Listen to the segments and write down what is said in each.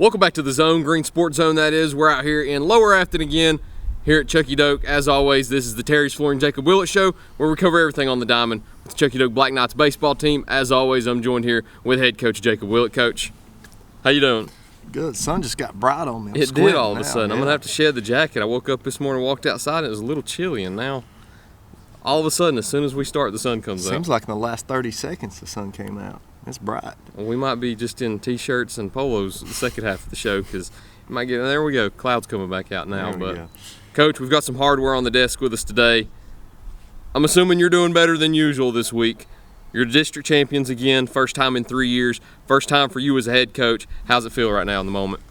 Welcome back to the Zone, Green Sports Zone that is. We're out here in Lower Afton again, here at Chuckey-Doak. As always, this is the Terry's Flooring Jacob Willett Show, where we cover everything on the diamond with the Chuckey-Doak Black Knights baseball team. As always, I'm joined here with Head Coach Jacob Willett. Coach, how you doing? Good. Sun just got bright on me. It did all of a sudden. I'm going to have to shed the jacket. I woke up this morning, walked outside, and it was a little chilly, and now all of a sudden, as soon as we start, the sun comes out. Seems like in the last 30 seconds the sun came out. It's bright. Well, we might be just in T-shirts and polos the second half of the show because it might get, there we go, clouds coming back out now. But Coach, we've got some hardware on the desk with us today. I'm assuming you're doing better than usual this week. You're district champions again, first time in 3 years, first time for you as a head coach. How's it feel right now in the moment?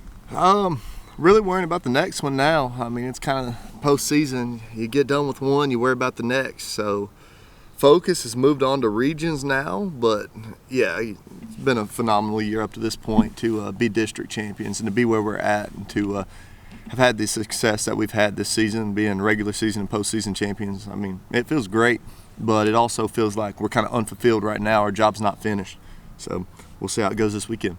Really worrying about the next one now. I mean, it's kind of postseason. You get done with one, you worry about the next. So focus has moved on to regions now, but yeah, it's been a phenomenal year up to this point to be district champions and to be where we're at and to have had the success that we've had this season, being regular season and postseason champions. I mean, it feels great, but it also feels like we're kind of unfulfilled right now. Our job's not finished. So we'll see how it goes this weekend.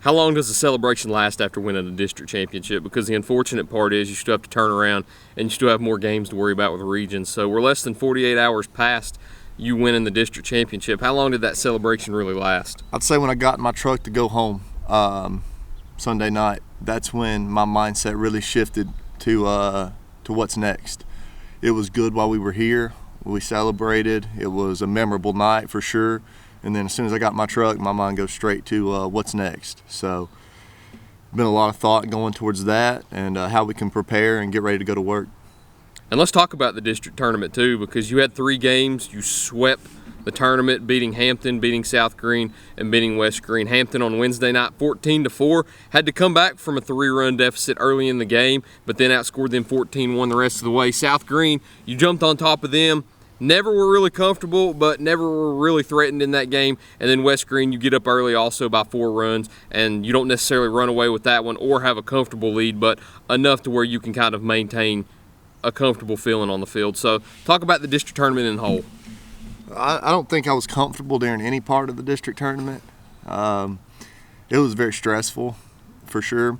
How long does the celebration last after winning the district championship? Because the unfortunate part is you still have to turn around and you still have more games to worry about with the regions. So we're less than 48 hours past you winning the district championship. How long did that celebration really last? I'd say when I got in my truck to go home Sunday night, that's when my mindset really shifted to what's next. It was good while we were here. We celebrated. It was a memorable night for sure. And then as soon as I got in my truck, my mind goes straight to what's next. So been a lot of thought going towards that and how we can prepare and get ready to go to work. And let's talk about the district tournament too, because you had 3 games. You swept the tournament, beating Hampton, beating South Green, and beating West Green. Hampton on Wednesday night, 14-4. Had to come back from a 3-run deficit early in the game, but then outscored them 14-1 the rest of the way. South Green, you jumped on top of them. Never were really comfortable, but never were really threatened in that game. And then West Green, you get up early also by 4 runs, and you don't necessarily run away with that one or have a comfortable lead, but enough to where you can kind of maintain a comfortable feeling on the field. So talk about the district tournament in whole. I don't think I was comfortable during any part of the district tournament. It was very stressful, for sure.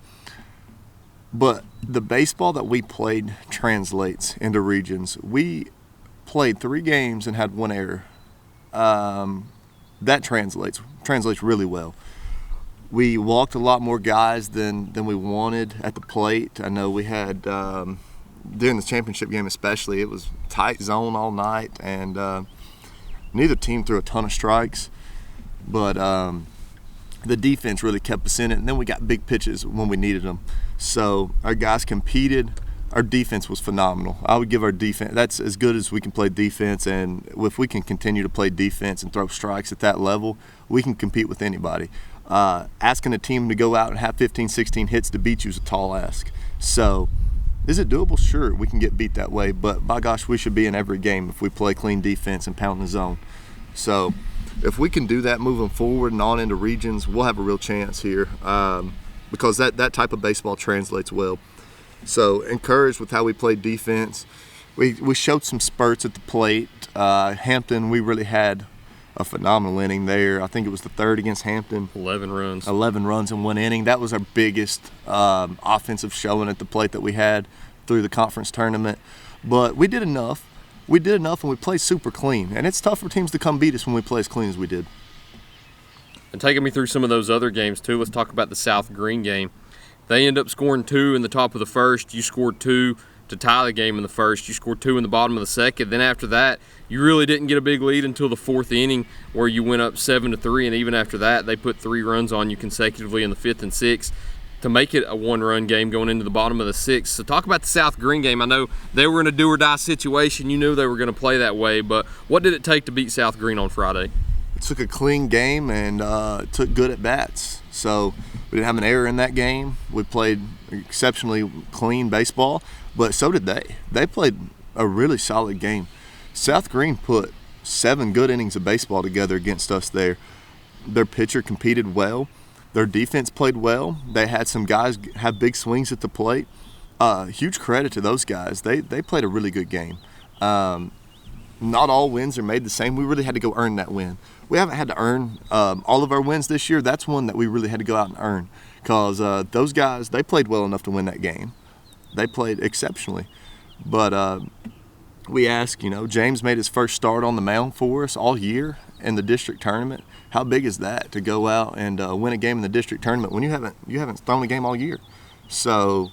But the baseball that we played translates into regions. We played 3 games and had 1 error. That translates really well. We walked a lot more guys than we wanted at the plate. I know we had, during the championship game especially, it was tight zone all night, and neither team threw a ton of strikes, but the defense really kept us in it, and then we got big pitches when we needed them. So our guys competed. Our defense was phenomenal. I would give our defense, that's as good as we can play defense, and if we can continue to play defense and throw strikes at that level, we can compete with anybody. Asking a team to go out and have 15, 16 hits to beat you is a tall ask. So is it doable? Sure, we can get beat that way, but by gosh, we should be in every game if we play clean defense and pound the zone. So if we can do that moving forward and on into regions, we'll have a real chance here because that type of baseball translates well. So encouraged with how we played defense. We showed some spurts at the plate. Hampton, we really had a phenomenal inning there. I think it was the 3rd against Hampton. 11 runs in 1 inning. That was our biggest offensive showing at the plate that we had through the conference tournament. But we did enough. And we played super clean. And it's tough for teams to come beat us when we play as clean as we did. And taking me through some of those other games too, let's talk about the South Green game. They end up scoring 2 in the top of the first. You scored 2 to tie the game in the first. You scored 2 in the bottom of the second. Then after that, you really didn't get a big lead until the 4th inning where you went up 7-3. And even after that, they put 3 runs on you consecutively in the 5th and 6th to make it a 1-run game going into the bottom of the 6th. So talk about the South Green game. I know they were in a do-or-die situation. You knew they were going to play that way. But what did it take to beat South Green on Friday? It took a clean game and took good at-bats. So we didn't have an error in that game. We played exceptionally clean baseball, but so did they. They played a really solid game. South Green put 7 good innings of baseball together against us there. Their pitcher competed well. Their defense played well. They had some guys have big swings at the plate. Huge credit to those guys. They played a really good game. Not all wins are made the same. We really had to go earn that win. We haven't had to earn all of our wins this year. That's one that we really had to go out and earn because those guys, they played well enough to win that game. They played exceptionally. But we ask, James made his first start on the mound for us all year in the district tournament. How big is that to go out and win a game in the district tournament when you haven't thrown a game all year? So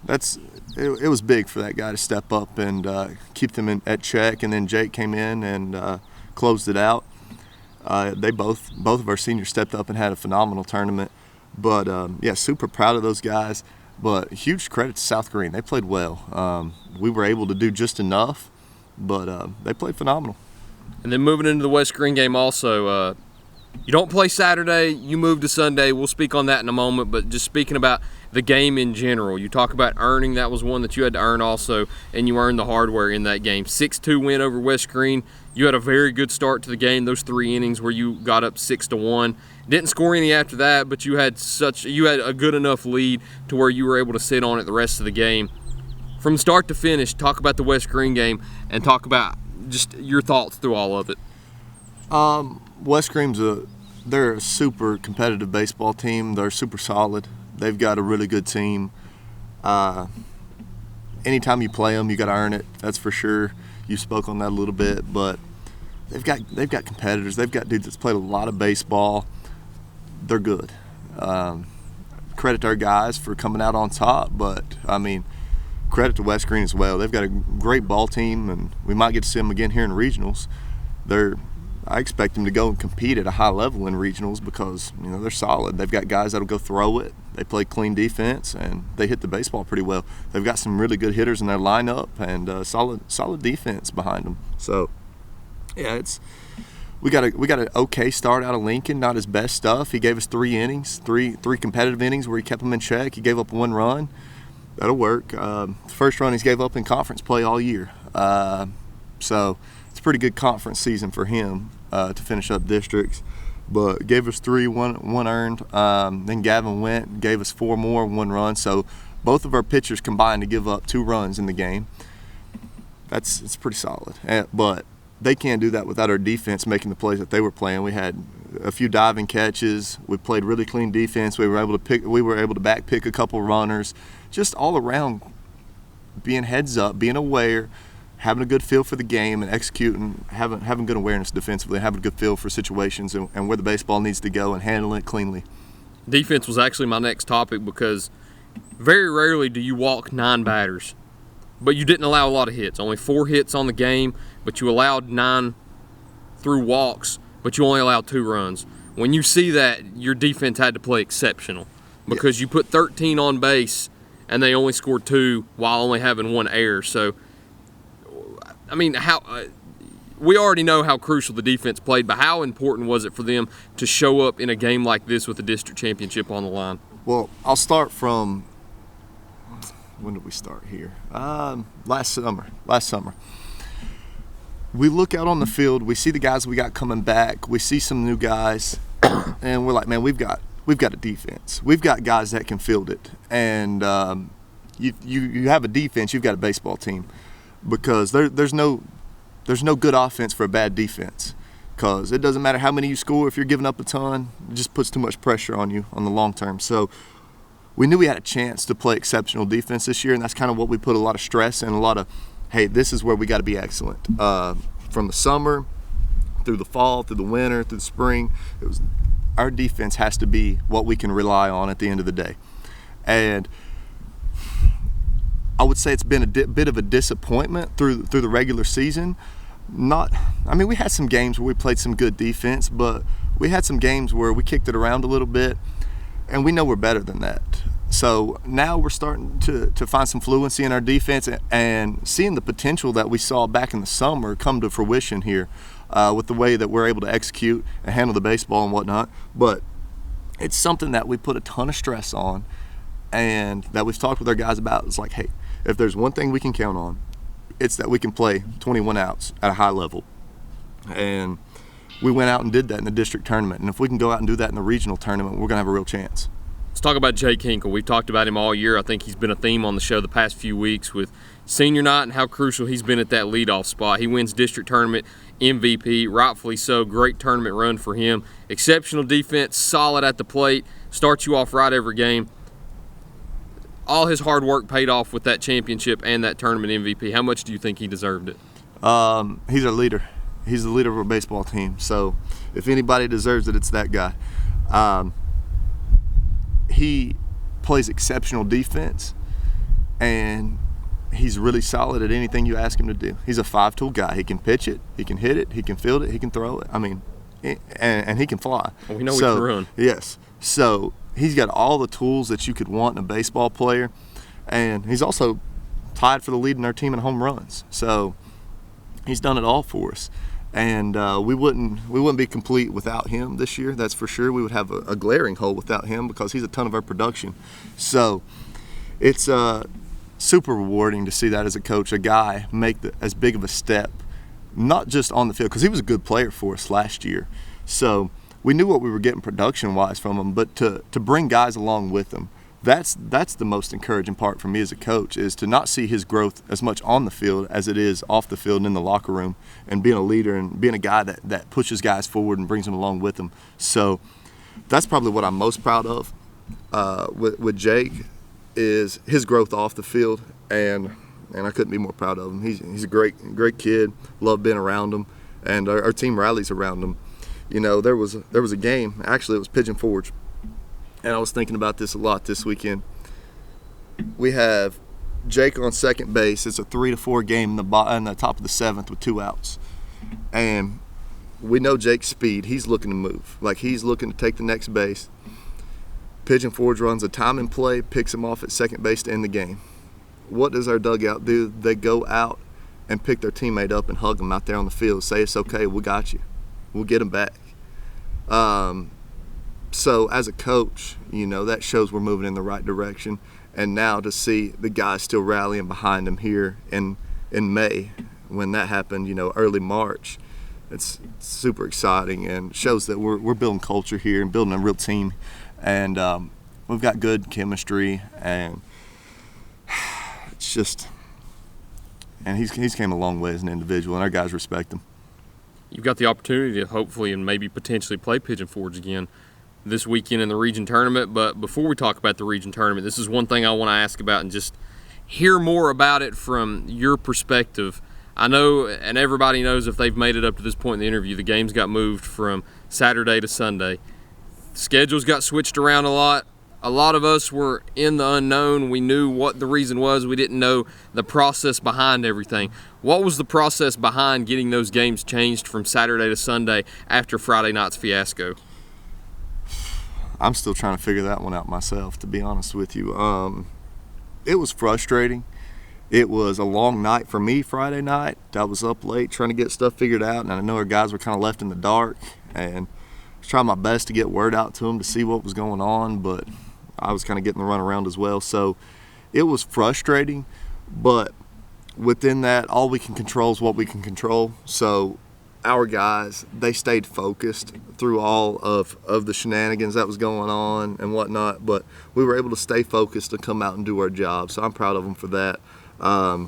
it was big for that guy to step up and keep them at check. And then Jake came in and closed it out. They both of our seniors stepped up and had a phenomenal tournament. But super proud of those guys. But huge credit to South Green. They played well. We were able to do just enough, but they played phenomenal. And then moving into the West Green game also, you don't play Saturday, you move to Sunday. We'll speak on that in a moment, but just speaking about the game in general, you talk about earning. That was one that you had to earn also, and you earned the hardware in that game. 6-2 win over West Green. You had a very good start to the game, those 3 innings where you got up 6-1. Didn't score any after that, but you had a good enough lead to where you were able to sit on it the rest of the game. From start to finish, talk about the West Green game and talk about just your thoughts through all of it. West Green's they're a super competitive baseball team. They're super solid. They've got a really good team. Anytime you play them, you got to earn it. That's for sure. You spoke on that a little bit, but they've got competitors. They've got dudes that's played a lot of baseball. They're good. Credit our guys for coming out on top, but credit to West Green as well. They've got a great ball team, and we might get to see them again here in regionals. I expect them to go and compete at a high level in regionals because they're solid. They've got guys that'll go throw it. They play clean defense, and they hit the baseball pretty well. They've got some really good hitters in their lineup and solid defense behind them. So, yeah, we got an okay start out of Lincoln. Not his best stuff. He gave us 3 innings, three competitive innings where he kept them in check. He gave up 1 run. That'll work. The first run he's gave up in conference play all year. So it's a pretty good conference season for him to finish up districts. But gave us 3, one earned. Then Gavin went, gave us 4 more, 1 run. So both of our pitchers combined to give up 2 runs in the game. It's pretty solid. But they can't do that without our defense making the plays that they were playing. We had a few diving catches. We played really clean defense. We were able to back pick a couple runners. Just all around being heads up, being aware, having a good feel for the game and executing, having good awareness defensively, having a good feel for situations and where the baseball needs to go and handling it cleanly. Defense was actually my next topic because very rarely do you walk 9 batters, but you didn't allow a lot of hits. Only 4 hits on the game, but you allowed 9 through walks, but you only allowed 2 runs. When you see that, your defense had to play exceptional because you put 13 on base and they only scored 2 while only having 1 error. So, we already know how crucial the defense played, but how important was it for them to show up in a game like this with the district championship on the line? Well, I'll start from when did we start here? Last summer. We look out on the field, we see the guys we got coming back, we see some new guys, and we're like, man, we've got a defense. We've got guys that can field it. And you have a defense, you've got a baseball team. Because there's no good offense for a bad defense. Because it doesn't matter how many you score, if you're giving up a ton, it just puts too much pressure on you on the long term. So we knew we had a chance to play exceptional defense this year, and that's kind of what we put a lot of stress and a lot of, hey, this is where we got to be excellent. From the summer, through the fall, through the winter, through the spring, our defense has to be what we can rely on at the end of the day. And I would say it's been a bit of a disappointment through the regular season. We had some games where we played some good defense, but we had some games where we kicked it around a little bit, and we know we're better than that. So now we're starting to find some fluency in our defense and seeing the potential that we saw back in the summer come to fruition here with the way that we're able to execute and handle the baseball and whatnot. But it's something that we put a ton of stress on and that we've talked with our guys about. It's like, hey, if there's one thing we can count on, it's that we can play 21 outs at a high level. And we went out and did that in the district tournament. And if we can go out and do that in the regional tournament, we're going to have a real chance. Let's talk about Jake Hinkle. We've talked about him all year. I think he's been a theme on the show the past few weeks with senior night and how crucial he's been at that leadoff spot. He wins district tournament MVP, rightfully so. Great tournament run for him. Exceptional defense, solid at the plate, starts you off right every game. All his hard work paid off with that championship and that tournament MVP. How much do you think he deserved it? He's our leader. He's the leader of our baseball team. So if anybody deserves it, it's that guy. He plays exceptional defense, and he's really solid at anything you ask him to do. He's a five-tool guy. He can pitch it, he can hit it, he can field it, he can throw it. I mean, and he can fly. Well, we know he can run. Yes. So he's got all the tools that you could want in a baseball player, and he's also tied for the lead in our team in home runs. So he's done it all for us. And we wouldn't be complete without him this year, that's for sure. We would have a glaring hole without him because he's a ton of our production. So it's super rewarding to see that as a coach, a guy make as big of a step, not just on the field, because he was a good player for us last year. So we knew what we were getting production-wise from him, but to bring guys along with him, that's the most encouraging part for me as a coach, is to not see his growth as much on the field as it is off the field and in the locker room, and being a leader and being a guy that pushes guys forward and brings them along with him. So that's probably what I'm most proud of with Jake, is his growth off the field, and I couldn't be more proud of him. He's a great kid. Love being around him, and our team rallies around him. You know, there was a game, actually it was Pigeon Forge, and I was thinking about this a lot this weekend. We have Jake on second base. It's a 3-4 game in the top of the seventh with 2 outs. And we know Jake's speed. He's looking to move. Like, he's looking to take the next base. Pigeon Forge runs a time and play, picks him off at second base to end the game. What does our dugout do? They go out and pick their teammate up and hug him out there on the field. Say, it's okay, we got you. We'll get him back. So as a coach, you know, that shows we're moving in the right direction. And now to see the guys still rallying behind him here in May, when that happened, you know, early March, it's super exciting and shows that we're building culture here and building a real team. And we've got good chemistry, and it's just, and he's came a long way as an individual, and our guys respect him. You've got the opportunity to hopefully and maybe potentially play Pigeon Forge again this weekend in the region tournament. But before we talk about the region tournament, this is one thing I want to ask about and just hear more about it from your perspective. I know, and everybody knows if they've made it up to this point in the interview, the games got moved from Saturday to Sunday. Schedules got switched around a lot. A lot of us were in the unknown. We knew what the reason was. We didn't know the process behind everything. What was the process behind getting those games changed from Saturday to Sunday after Friday night's fiasco? I'm still trying to figure that one out myself, to be honest with you. It was frustrating. It was a long night for me Friday night. I was up late trying to get stuff figured out, and I know our guys were kind of left in the dark, and I was trying my best to get word out to them to see what was going on, but I was kind of getting the runaround as well. So it was frustrating, but within that, all we can control is what we can control. So our guys, they stayed focused through all of the shenanigans that was going on and whatnot, but we were able to stay focused to come out and do our job. So I'm proud of them for that. I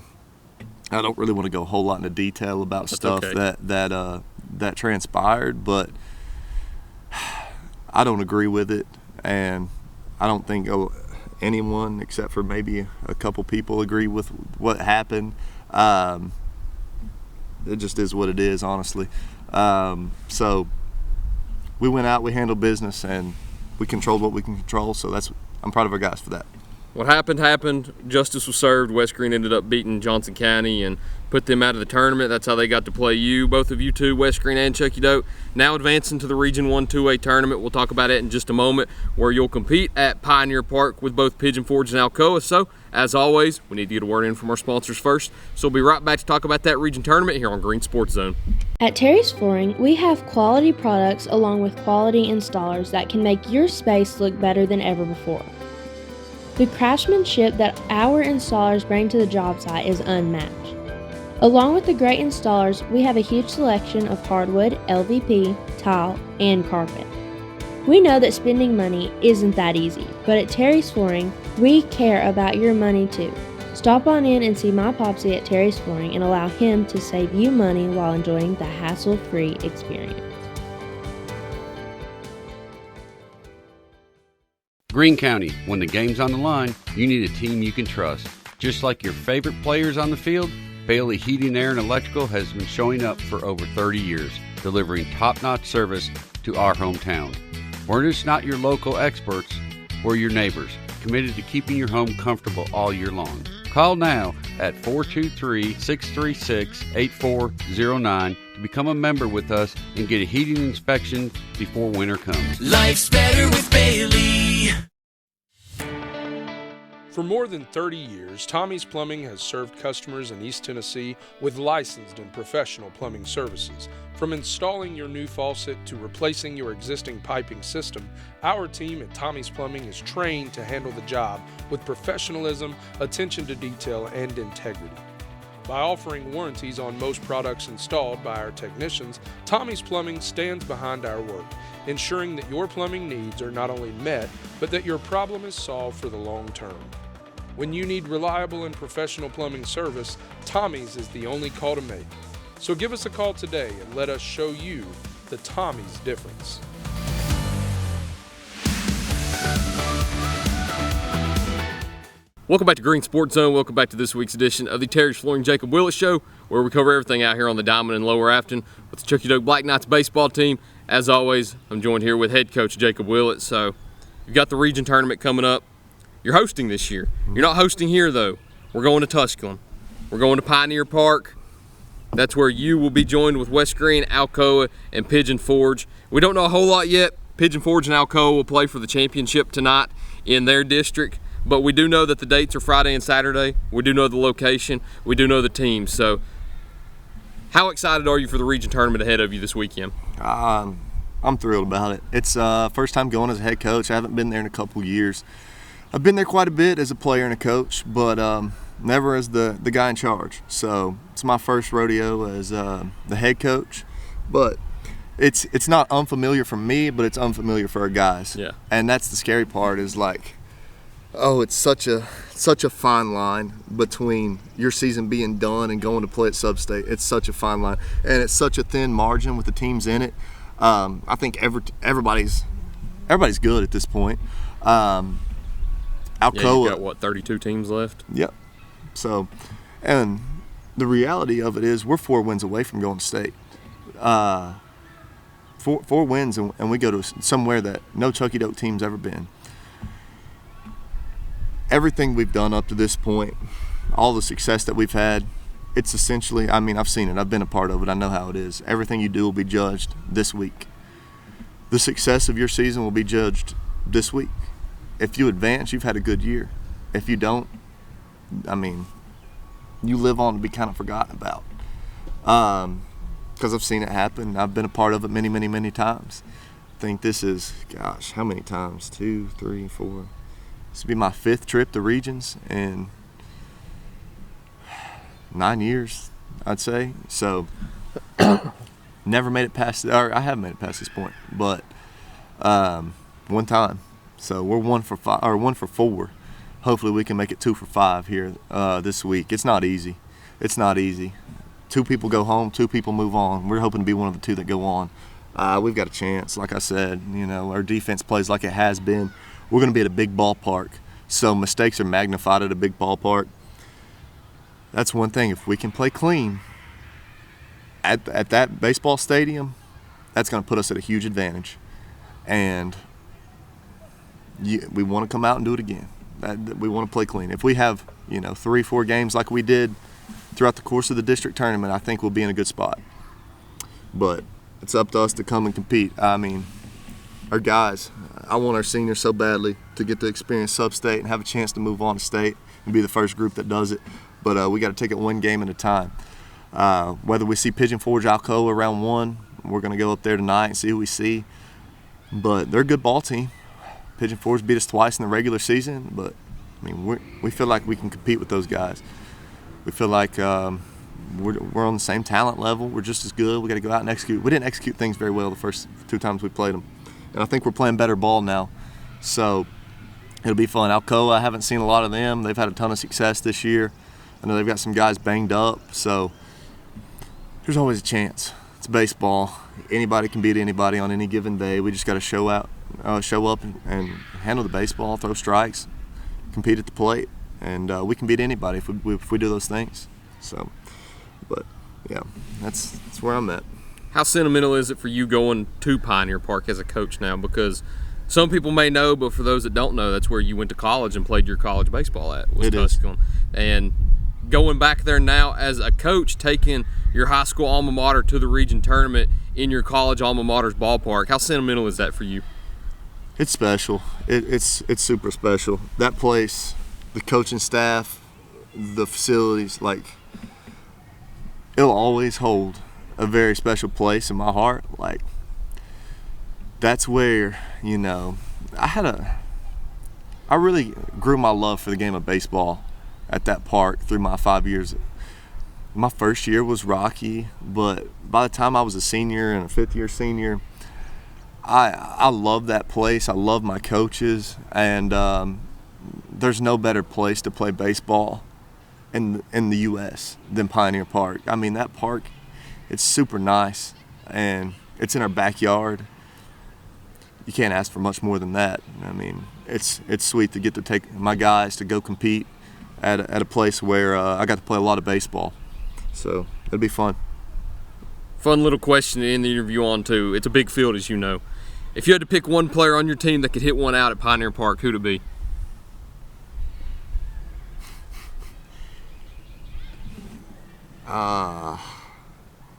don't really want to go a whole lot into detail about stuff that transpired, but I don't agree with it, and I don't think anyone except for maybe a couple people agree with what happened. It just is what it is, honestly. So we went out, we handled business, and we controlled what we can control. So I'm proud of our guys for that. What happened. Justice was served. West Green ended up beating Johnson County and put them out of the tournament. That's how they got to play you, both of you two, West Green and Chuckey-Doak. Now advancing to the Region 1 2A tournament. We'll talk about it in just a moment, where you'll compete at Pioneer Park with both Pigeon Forge and Alcoa. So, as always, we need to get a word in from our sponsors first. So we'll be right back to talk about that region tournament here on Green Sports Zone. At Terry's Flooring, we have quality products along with quality installers that can make your space look better than ever before. The craftsmanship that our installers bring to the job site is unmatched. Along with the great installers, we have a huge selection of hardwood, LVP, tile, and carpet. We know that spending money isn't that easy, but at Terry's Flooring, we care about your money too. Stop on in and see my Popsy at Terry's Flooring and allow him to save you money while enjoying the hassle-free experience. Greene County, when the game's on the line, you need a team you can trust. Just like your favorite players on the field, Bailey Heating, Air, and Electrical has been showing up for over 30 years, delivering top-notch service to our hometown. We're just not your local experts, we're your neighbors, committed to keeping your home comfortable all year long. Call now at 423-636-8409 to become a member with us and get a heating inspection before winter comes. Life's better with Bailey. For more than 30 years, Tommy's Plumbing has served customers in East Tennessee with licensed and professional plumbing services. From installing your new faucet to replacing your existing piping system, our team at Tommy's Plumbing is trained to handle the job with professionalism, attention to detail, and integrity. By offering warranties on most products installed by our technicians, Tommy's Plumbing stands behind our work, ensuring that your plumbing needs are not only met, but that your problem is solved for the long term. When you need reliable and professional plumbing service, Tommy's is the only call to make. So give us a call today and let us show you the Tommy's difference. Welcome back to Green Sports Zone. Welcome back to this week's edition of the Terry's Flooring Jacob Willett Show, where we cover everything out here on the Diamond in Lower Afton with the Chuckey-Doak Black Knights baseball team. As always, I'm joined here with head coach Jacob Willett. So you've got the region tournament coming up. You're hosting this year. You're not hosting here, though. We're going to Tusculum. We're going to Pioneer Park. That's where you will be joined with West Greene, Alcoa, and Pigeon Forge. We don't know a whole lot yet. Pigeon Forge and Alcoa will play for the championship tonight in their district, but we do know that the dates are Friday and Saturday. We do know the location. We do know the teams. So how excited are you for the region tournament ahead of you this weekend? I'm thrilled about it. It's first time going as a head coach. I haven't been there in a couple years. I've been there quite a bit as a player and a coach, but never as the guy in charge. So it's my first rodeo as the head coach, but it's not unfamiliar for me, but it's unfamiliar for our guys. Yeah. And that's the scary part is like, oh, it's such a fine line between your season being done and going to play at Sub-State. It's such a fine line, and it's such a thin margin with the teams in it. I think everybody's good at this point. Alcoa, yeah, you've got, what, 32 teams left? Yep. So, and the reality of it is we're 4 wins away from going to state. 4 wins, and we go to somewhere that no Chuckey-Doak team's ever been. Everything we've done up to this point, all the success that we've had, it's essentially, I mean, I've seen it. I've been a part of it. I know how it is. Everything you do will be judged this week. The success of your season will be judged this week. If you advance, you've had a good year. If you don't, I mean, you live on to be kind of forgotten about. Because I've seen it happen. I've been a part of it many, many, many times. I think this is, gosh, how many times? 2, 3, 4. This will be my 5th trip to regions in 9 years, I'd say. So, never made it past, or I have made it past this point, but one time. So we're 1 for 5 or 1 for 4. Hopefully we can make it 2 for 5 here this week. It's not easy. It's not easy. 2 people go home, 2 people move on. We're hoping to be one of the 2 that go on. We've got a chance. Like I said, you know, our defense plays like it has been. We're going to be at a big ballpark, so mistakes are magnified at a big ballpark. That's one thing. If we can play clean at that baseball stadium, that's going to put us at a huge advantage. And we want to come out and do it again. We want to play clean. If we have, 3-4 games like we did throughout the course of the district tournament, I think we'll be in a good spot. But it's up to us to come and compete. I mean, our guys, I want our seniors so badly to get to experience Sub-State and have a chance to move on to state and be the first group that does it. But we got to take it one game at a time. Whether we see Pigeon Forge, Alcoa around 1, we're going to go up there tonight and see who we see. But they're a good ball team. Pigeon Forge beat us twice in the regular season, but I mean we feel like we can compete with those guys. We feel like we're on the same talent level. We're just as good. We got to go out and execute. We didn't execute things very well the first 2 times we played them, and I think we're playing better ball now. So it'll be fun. Alcoa, I haven't seen a lot of them. They've had a ton of success this year. I know they've got some guys banged up, so there's always a chance. It's baseball. Anybody can beat anybody on any given day. We just got to show out show up and handle the baseball, throw strikes, compete at the plate, and we can beat anybody if we do those things. So, but yeah, that's where I'm at. How sentimental is it for you going to Pioneer Park as a coach now? Because some people may know, but for those that don't know, that's where you went to college and played your college baseball at, was Tusculum. And going back there now as a coach, taking your high school alma mater to the region tournament in your college alma mater's ballpark, how sentimental is that for you? It's special. It's super special. That place, the coaching staff, the facilities, like, it'll always hold a very special place in my heart. Like, that's where, you know, I really grew my love for the game of baseball at that park through my 5 years. My first year was rocky, but by the time I was a senior and a fifth-year senior, I love that place. I love my coaches, and there's no better place to play baseball in the U.S. than Pioneer Park. I mean, that park, it's super nice, and it's in our backyard. You can't ask for much more than that. I mean, it's sweet to get to take my guys to go compete at a place where I got to play a lot of baseball. So it'll be fun. Fun little question to end the interview on, too. It's a big field, as you know. If you had to pick one player on your team that could hit one out at Pioneer Park, who'd it be?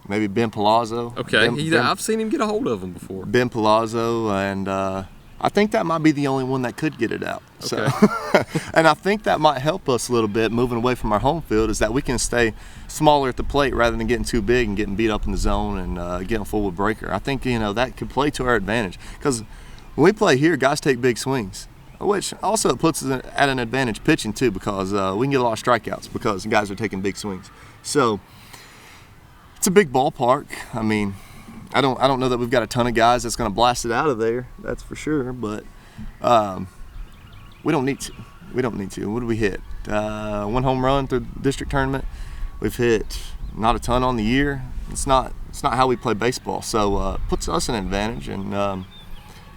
Maybe Ben Palazzo. Okay, I've seen him get a hold of him before. Ben Palazzo, and I think that might be the only one that could get it out. Okay. So, and I think that might help us a little bit moving away from our home field, is that we can stay smaller at the plate rather than getting too big and getting beat up in the zone and getting full with breaker. I think, you know, that could play to our advantage, because when we play here, guys take big swings, which also puts us at an advantage pitching too, because we can get a lot of strikeouts because guys are taking big swings. So it's a big ballpark. I mean, I don't know that we've got a ton of guys that's going to blast it out of there. That's for sure. But we don't need to. We don't need to. What did we hit? 1 home run through the district tournament. We've hit not a ton on the year. It's not how we play baseball. So puts us an advantage, and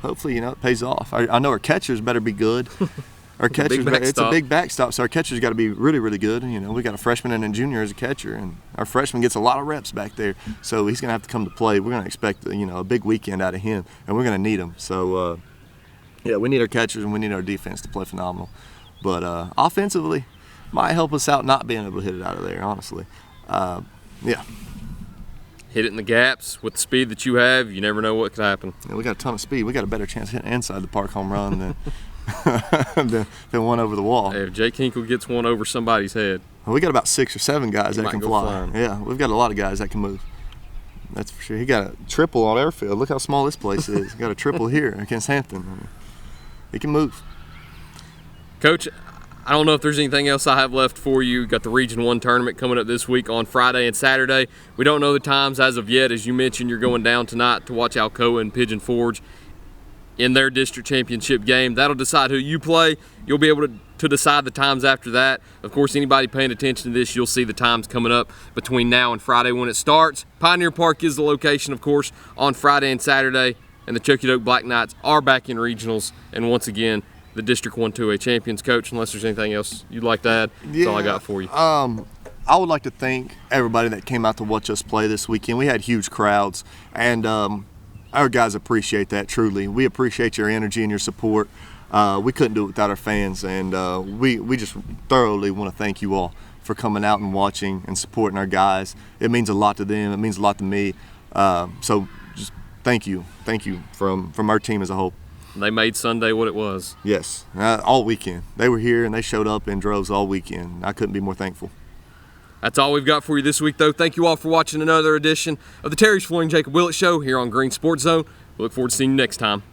hopefully, you know, it pays off. I know our catchers better be good. Our catchers, it's a big backstop, so our catcher's got to be really, really good. You know, we got a freshman and a junior as a catcher, and our freshman gets a lot of reps back there, so he's going to have to come to play. We're going to expect, you know, a big weekend out of him, and we're going to need him. So, yeah, we need our catchers and we need our defense to play phenomenal. But offensively, might help us out not being able to hit it out of there, honestly. Yeah. Hit it in the gaps with the speed that you have. You never know what could happen. Yeah, we got a ton of speed. We got a better chance hitting inside the park home run than than one over the wall. Hey, if Jake Hinkle gets one over somebody's head. Well, we got about 6 or 7 guys that can fly. Flying. Yeah, we've got a lot of guys that can move. That's for sure. He got a triple on airfield. Look how small this place is. He got a triple here against Hampton. He can move. Coach, I don't know if there's anything else I have left for you. Got the Region 1 tournament coming up this week on Friday and Saturday. We don't know the times as of yet. As you mentioned, you're going down tonight to watch Alcoa and Pigeon Forge in their district championship game. That'll decide who you play. You'll be able to decide the times after that. Of course, anybody paying attention to this, you'll see the times coming up between now and Friday when it starts. Pioneer Park is the location, of course, on Friday and Saturday, and the Chuckey-Doak Black Knights are back in regionals. And once again, the District 1-2A champions. Coach, unless there's anything else you'd like to add, that's all I got for you. I would like to thank everybody that came out to watch us play this weekend. We had huge crowds, and our guys appreciate that, truly. We appreciate your energy and your support. We couldn't do it without our fans, and we just thoroughly want to thank you all for coming out and watching and supporting our guys. It means a lot to them. It means a lot to me. So just thank you from our team as a whole. They made Sunday what it was. Yes, all weekend. They were here and they showed up in droves all weekend. I couldn't be more thankful. That's all we've got for you this week, though. Thank you all for watching another edition of the Terry's Flooring Jacob Willett Show here on Green Sports Zone. We look forward to seeing you next time.